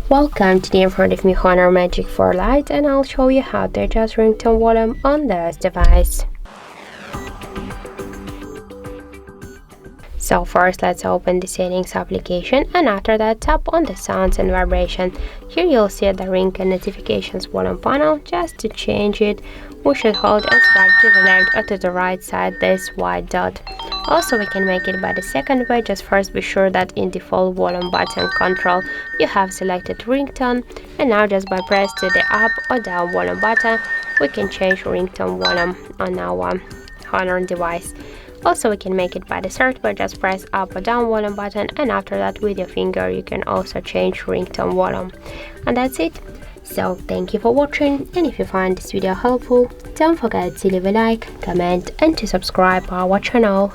Welcome, today in front of me HONOR Magic4 Lite, and I'll show you how to adjust ringtone volume on this device. So first let's open the settings application, and after that tap on the sounds and vibration. Here you'll see the ringtone notifications volume panel. Just to change it, we should hold and swipe to the left or to the right side this white dot. Also, we can make it by the second way. Just first be sure that in default volume button control you have selected ringtone, and now just by press to the up or down volume button we can change ringtone volume on our HONOR device. Also, we can make it by the third way. Just press up or down volume button, and after that with your finger you can also change ringtone volume. And that's it. So thank you for watching, and if you find this video helpful, don't forget to leave a like, comment and to subscribe our channel.